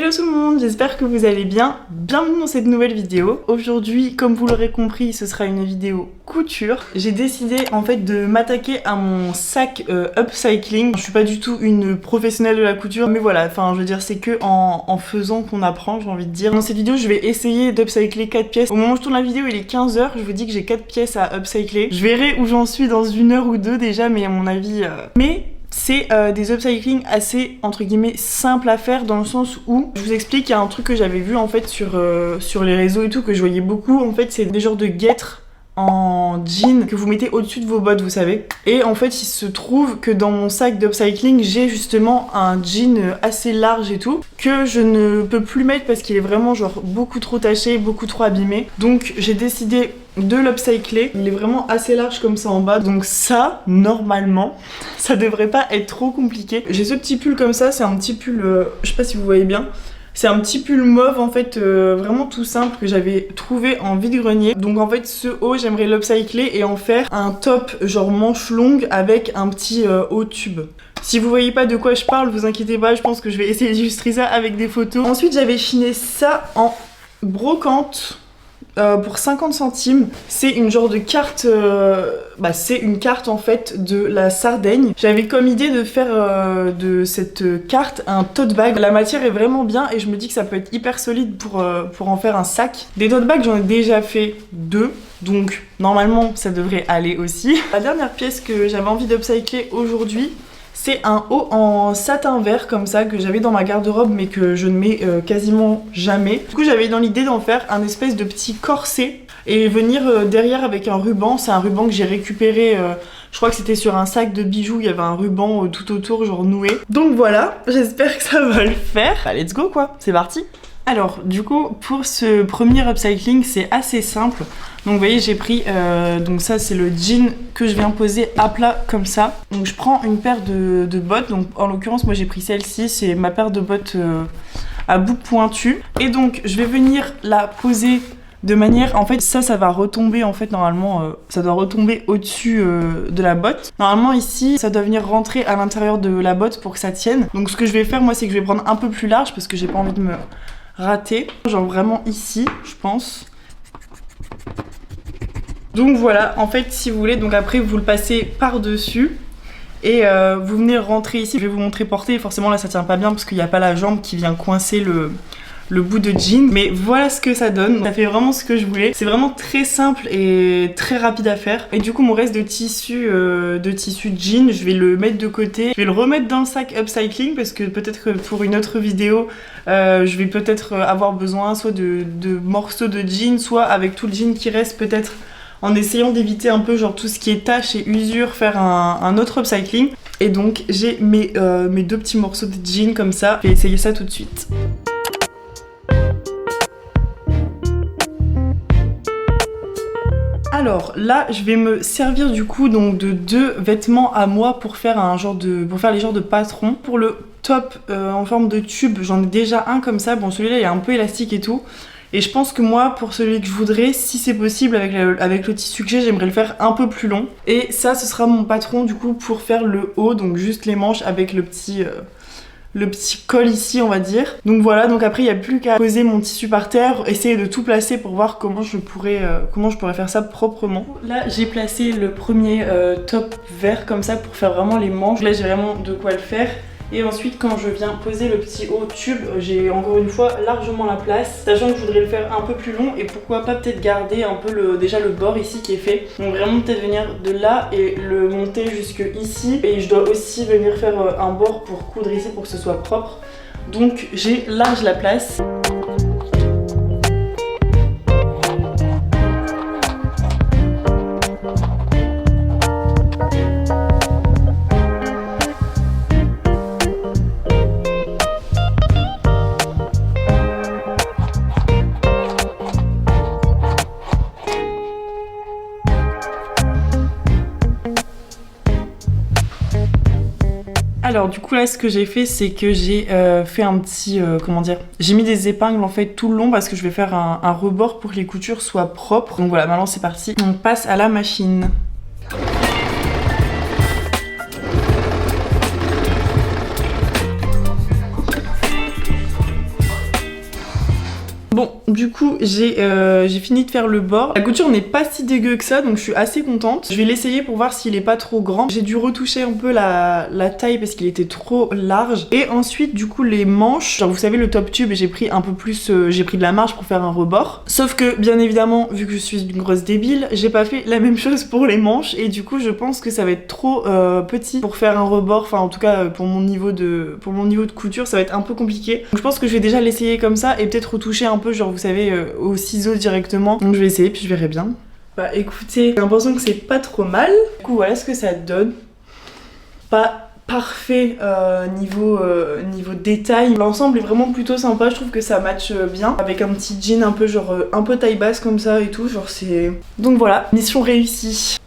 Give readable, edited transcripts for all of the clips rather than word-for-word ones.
Hello tout le monde, j'espère que vous allez bien. Bienvenue dans cette nouvelle vidéo. Aujourd'hui, comme vous l'aurez compris, ce sera une vidéo couture. J'ai décidé en fait de m'attaquer à mon sac upcycling. Je suis pas du tout une professionnelle de la couture, mais voilà, enfin je veux dire c'est que en faisant qu'on apprend, j'ai envie de dire. Dans cette vidéo, je vais essayer d'upcycler 4 pièces. Au moment où je tourne la vidéo, il est 15h, je vous dis que j'ai 4 pièces à upcycler. Je verrai où j'en suis dans 1 heure ou 2 déjà, mais à mon avis... C'est des upcycling assez entre guillemets simples à faire dans le sens où je vous explique, il y a un truc que j'avais vu en fait sur les réseaux et tout que je voyais beaucoup. En fait c'est des genres de guêtres en jean que vous mettez au-dessus de vos bottes, vous savez. Et en fait il se trouve que dans mon sac d'upcycling j'ai justement un jean assez large et tout que je ne peux plus mettre parce qu'il est vraiment genre beaucoup trop taché, beaucoup trop abîmé. Donc j'ai décidé de l'upcycler. Il est vraiment assez large comme ça en bas. Donc ça, normalement, ça devrait pas être trop compliqué. J'ai ce petit pull comme ça, c'est un petit pull, je sais pas si vous voyez bien. C'est un petit pull mauve en fait, vraiment tout simple que j'avais trouvé en vide-grenier. Donc en fait ce haut j'aimerais l'upcycler et en faire un top genre manche longue avec un petit haut tube. Si vous voyez pas de quoi je parle, vous inquiétez pas, je pense que je vais essayer d'illustrer ça avec des photos. Ensuite j'avais chiné ça en brocante. Pour 50 centimes, c'est une genre de carte, c'est une carte en fait de la Sardaigne. J'avais comme idée de faire de cette carte un tote bag. La matière est vraiment bien et je me dis que ça peut être hyper solide pour en faire un sac. Des tote bags, j'en ai déjà fait 2. Donc normalement ça devrait aller aussi. La dernière pièce que j'avais envie d'upcycler aujourd'hui, c'est un haut en satin vert comme ça que j'avais dans ma garde-robe mais que je ne mets quasiment jamais. Du coup j'avais dans l'idée d'en faire un espèce de petit corset et venir derrière avec un ruban. C'est un ruban que j'ai récupéré, je crois que c'était sur un sac de bijoux, il y avait un ruban tout autour genre noué. Donc voilà, j'espère que ça va le faire. Bah, let's go quoi, c'est parti. Alors du coup pour ce premier upcycling c'est assez simple. Donc vous voyez j'ai pris, donc ça c'est le jean que je viens poser à plat comme ça. Donc je prends une paire de bottes, donc en l'occurrence moi j'ai pris celle-ci, c'est ma paire de bottes à bout pointu. Et donc je vais venir la poser de manière, en fait ça va retomber en fait normalement, ça doit retomber au-dessus de la botte. Normalement ici ça doit venir rentrer à l'intérieur de la botte pour que ça tienne. Donc ce que je vais faire moi c'est que je vais prendre un peu plus large parce que j'ai pas envie de me rater, genre vraiment ici je pense. Donc voilà, en fait si vous voulez, donc après vous le passez par dessus et vous venez rentrer ici. Je vais vous montrer porter, forcément là ça tient pas bien parce qu'il n'y a pas la jambe qui vient coincer le bout de jean, mais voilà ce que ça donne. Ça fait vraiment ce que je voulais. C'est vraiment très simple et très rapide à faire. Et du coup mon reste de tissu jean, je vais le mettre de côté. Je vais le remettre dans le sac upcycling parce que peut-être que pour une autre vidéo je vais peut-être avoir besoin soit de morceaux de jean, soit avec tout le jean qui reste, peut-être en essayant d'éviter un peu genre tout ce qui est taches et usure, faire un autre upcycling. Et donc j'ai mes 2 petits morceaux de jean comme ça. Je vais essayer ça tout de suite. Alors là, je vais me servir du coup donc de 2 vêtements à moi pour faire les genres de patrons. Pour le top en forme de tube, j'en ai déjà un comme ça. Bon, celui-là il est un peu élastique et tout. Et je pense que moi, pour celui que je voudrais, si c'est possible avec le tissu que j'ai, j'aimerais le faire un peu plus long. Et ça, ce sera mon patron du coup pour faire le haut, donc juste les manches avec le petit col ici on va dire. Donc voilà, donc après il n'y a plus qu'à poser mon tissu par terre, essayer de tout placer pour voir comment je pourrais faire ça proprement. Là j'ai placé le premier top vert comme ça pour faire vraiment les manches. Là j'ai vraiment de quoi le faire. Et ensuite quand je viens poser le petit haut tube, j'ai encore une fois largement la place, sachant que je voudrais le faire un peu plus long et pourquoi pas peut-être garder un peu déjà le bord ici qui est fait. Donc vraiment peut-être venir de là et le monter jusque ici. Et je dois aussi venir faire un bord pour coudre ici pour que ce soit propre. Donc j'ai large la place. Alors du coup là ce que j'ai fait c'est que j'ai fait un petit, j'ai mis des épingles en fait tout le long parce que je vais faire un rebord pour que les coutures soient propres. Donc voilà, maintenant c'est parti, on passe à la machine. Bon, du coup, j'ai fini de faire le bord. La couture n'est pas si dégueu que ça, donc je suis assez contente. Je vais l'essayer pour voir s'il est pas trop grand. J'ai dû retoucher un peu la taille parce qu'il était trop large. Et ensuite, du coup, les manches, genre vous savez le top tube, j'ai pris un peu plus, j'ai pris de la marge pour faire un rebord. Sauf que, bien évidemment, vu que je suis une grosse débile, j'ai pas fait la même chose pour les manches. Et du coup, je pense que ça va être trop petit pour faire un rebord. Enfin, en tout cas, pour mon niveau de couture, ça va être un peu compliqué. Donc je pense que je vais déjà l'essayer comme ça et peut-être retoucher un peu, genre vous savez, au ciseau directement. Donc je vais essayer puis je verrai bien. Bah écoutez, j'ai l'impression que c'est pas trop mal. Du coup voilà ce que ça donne. Pas parfait niveau détail. L'ensemble est vraiment plutôt sympa, je trouve que ça match bien. Avec un petit jean un peu genre un peu taille basse comme ça et tout, genre c'est... Donc voilà, mission réussie.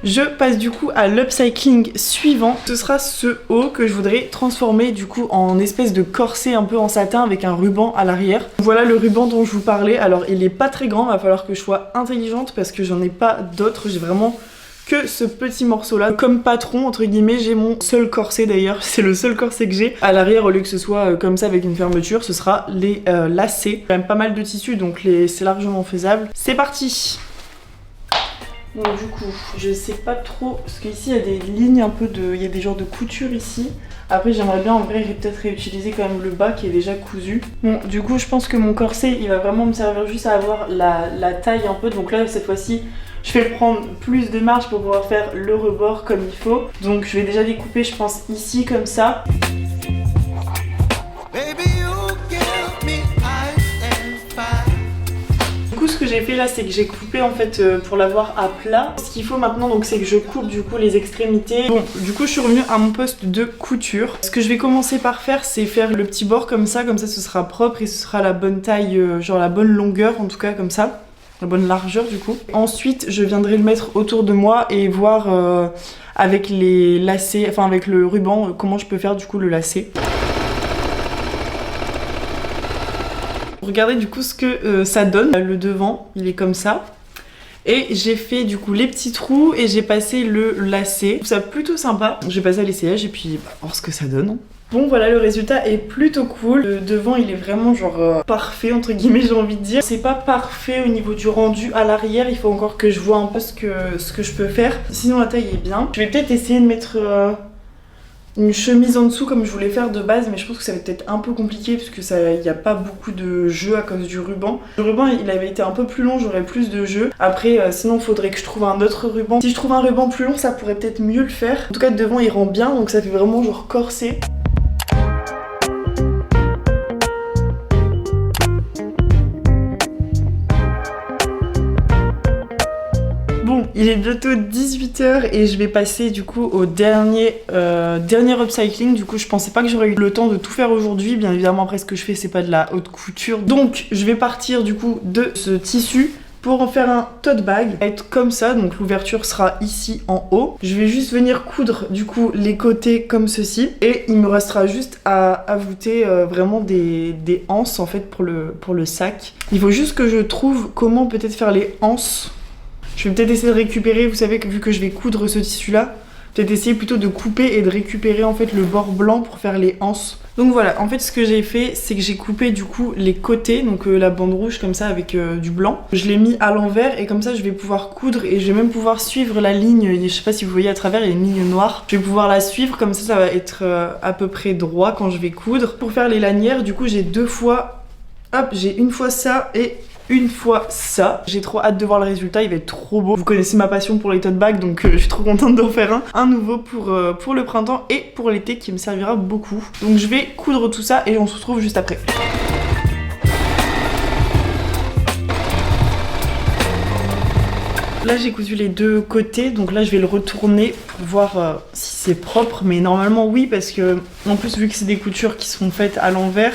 Je passe du coup à l'upcycling suivant. Ce sera ce haut que je voudrais transformer du coup en espèce de corset un peu en satin avec un ruban à l'arrière. Voilà le ruban dont je vous parlais. Alors il est pas très grand, va falloir que je sois intelligente parce que j'en ai pas d'autres. J'ai vraiment que ce petit morceau là. Comme patron entre guillemets, j'ai mon seul corset d'ailleurs. C'est le seul corset que j'ai. À l'arrière, au lieu que ce soit comme ça avec une fermeture, ce sera les lacets. Quand même pas mal de tissu donc c'est largement faisable. C'est parti. Donc du coup, je sais pas trop, parce qu'ici il y a des lignes un peu de... Il y a des genres de couture ici. Après j'aimerais bien en vrai peut-être réutiliser quand même le bas qui est déjà cousu. Bon du coup je pense que mon corset il va vraiment me servir juste à avoir la taille un peu. Donc là cette fois-ci je vais prendre plus de marge pour pouvoir faire le rebord comme il faut. Donc je vais déjà découper je pense ici comme ça. Ce que j'ai fait là c'est que j'ai coupé en fait pour l'avoir à plat. Ce qu'il faut maintenant donc c'est que je coupe du coup les extrémités. Bon du coup je suis revenue à mon poste de couture. Ce que je vais commencer par faire c'est faire le petit bord comme ça ce sera propre et ce sera la bonne taille, genre la bonne longueur en tout cas comme ça. La bonne largeur du coup. Ensuite je viendrai le mettre autour de moi et voir avec les lacets, enfin avec le ruban comment je peux faire du coup le lacet. Regardez du coup ce que ça donne. Le devant, il est comme ça. Et j'ai fait du coup les petits trous et j'ai passé le lacet. Je trouve ça plutôt sympa. J'ai passé à l'essayage et puis voir ce que ça donne. Bon voilà, le résultat est plutôt cool. Le devant il est vraiment genre parfait entre guillemets j'ai envie de dire. C'est pas parfait au niveau du rendu à l'arrière. Il faut encore que je vois un peu ce que je peux faire. Sinon la taille est bien. Je vais peut-être essayer de mettre... une chemise en dessous comme je voulais faire de base, mais je pense que ça va être un peu compliqué parce que il n'y a pas beaucoup de jeu à cause du ruban. Le ruban il avait été un peu plus long, j'aurais plus de jeu. Après sinon il faudrait que je trouve un autre ruban. Si je trouve un ruban plus long ça pourrait peut-être mieux le faire. En tout cas devant il rend bien donc ça fait vraiment genre corset. Bon, il est bientôt 18h et je vais passer du coup au dernier upcycling. Du coup, je pensais pas que j'aurais eu le temps de tout faire aujourd'hui. Bien évidemment, après ce que je fais, c'est pas de la haute couture. Donc, je vais partir du coup de ce tissu pour en faire un tote bag. Ça va être comme ça, donc l'ouverture sera ici en haut. Je vais juste venir coudre du coup les côtés comme ceci. Et il me restera juste à ajouter vraiment des anses en fait pour le sac. Il faut juste que je trouve comment peut-être faire les anses. Je vais peut-être essayer de récupérer, vous savez que vu que je vais coudre ce tissu là, peut-être essayer plutôt de couper et de récupérer en fait le bord blanc pour faire les anses. Donc voilà, en fait ce que j'ai fait c'est que j'ai coupé du coup les côtés, donc la bande rouge comme ça avec du blanc. Je l'ai mis à l'envers et comme ça je vais pouvoir coudre et je vais même pouvoir suivre la ligne, je sais pas si vous voyez à travers il y a une ligne noire. Je vais pouvoir la suivre comme ça va être à peu près droit quand je vais coudre. Pour faire les lanières du coup j'ai deux fois, hop j'ai une fois ça et une fois ça. J'ai trop hâte de voir le résultat, il va être trop beau. Vous connaissez ma passion pour les tote bags donc je suis trop contente d'en faire un nouveau pour le printemps et pour l'été qui me servira beaucoup. Donc je vais coudre tout ça et on se retrouve juste après. Là j'ai cousu les deux côtés donc là je vais le retourner pour voir si c'est propre mais normalement oui parce que en plus vu que c'est des coutures qui sont faites à l'envers,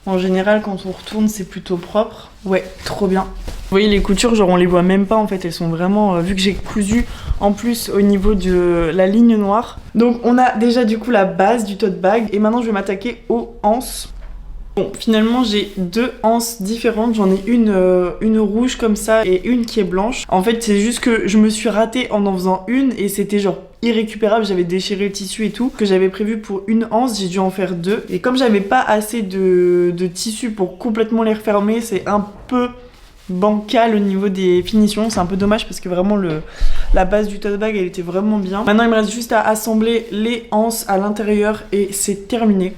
en général quand on retourne c'est plutôt propre. Ouais, trop bien. Vous voyez les coutures, genre on les voit même pas en fait, elles sont vraiment, vu que j'ai cousu en plus au niveau de la ligne noire. Donc on a déjà du coup la base du tote bag et maintenant je vais m'attaquer aux anses. Bon, finalement j'ai deux anses différentes, j'en ai une rouge comme ça et une qui est blanche. En fait c'est juste que je me suis ratée en faisant une et c'était genre irrécupérable, j'avais déchiré le tissu et tout, que j'avais prévu pour une anse, j'ai dû en faire deux. Et comme j'avais pas assez de tissu pour complètement les refermer, c'est un peu bancal au niveau des finitions, c'est un peu dommage parce que vraiment la base du tote bag elle était vraiment bien. Maintenant il me reste juste à assembler les anses à l'intérieur et c'est terminé.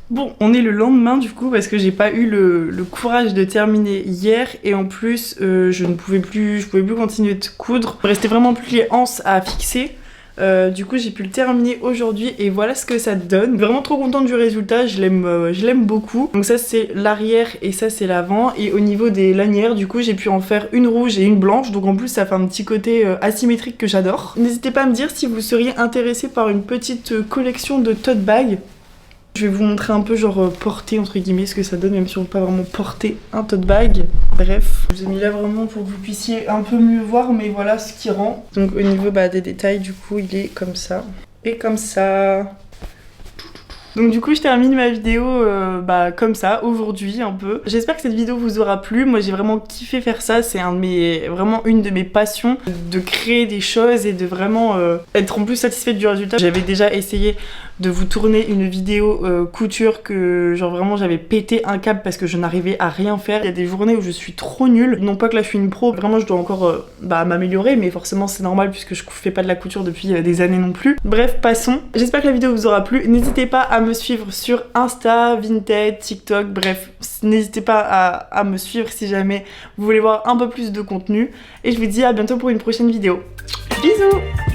Bon, on est le lendemain du coup parce que j'ai pas eu le courage de terminer hier et en plus je pouvais plus continuer de coudre. Il me restait vraiment plus les anses à fixer. Du coup j'ai pu le terminer aujourd'hui et voilà ce que ça donne. Vraiment trop contente du résultat, je l'aime beaucoup. Donc ça c'est l'arrière et ça c'est l'avant. Et au niveau des lanières du coup j'ai pu en faire une rouge et une blanche. Donc en plus ça fait un petit côté asymétrique que j'adore. N'hésitez pas à me dire si vous seriez intéressé par une petite collection de tote bags. Je vais vous montrer un peu genre porter entre guillemets ce que ça donne même si on peut pas vraiment porter un tote bag. Bref, je vous ai mis là vraiment pour que vous puissiez un peu mieux voir mais voilà ce qui rend. Donc au niveau des détails du coup il est comme ça et comme ça. Donc du coup je termine ma vidéo comme ça aujourd'hui un peu. J'espère que cette vidéo vous aura plu. Moi j'ai vraiment kiffé faire ça. C'est vraiment une de mes passions de créer des choses et de vraiment être en plus satisfaite du résultat. J'avais déjà essayé de vous tourner une vidéo couture que genre vraiment j'avais pété un câble parce que je n'arrivais à rien faire. Il y a des journées où je suis trop nulle. Non pas que là je suis une pro, vraiment je dois encore m'améliorer mais forcément c'est normal puisque je fais pas de la couture depuis des années non plus. Bref, passons. J'espère que la vidéo vous aura plu. N'hésitez pas à me suivre sur Insta, Vinted, TikTok, bref, n'hésitez pas à me suivre si jamais vous voulez voir un peu plus de contenu. Et je vous dis à bientôt pour une prochaine vidéo. Bisous!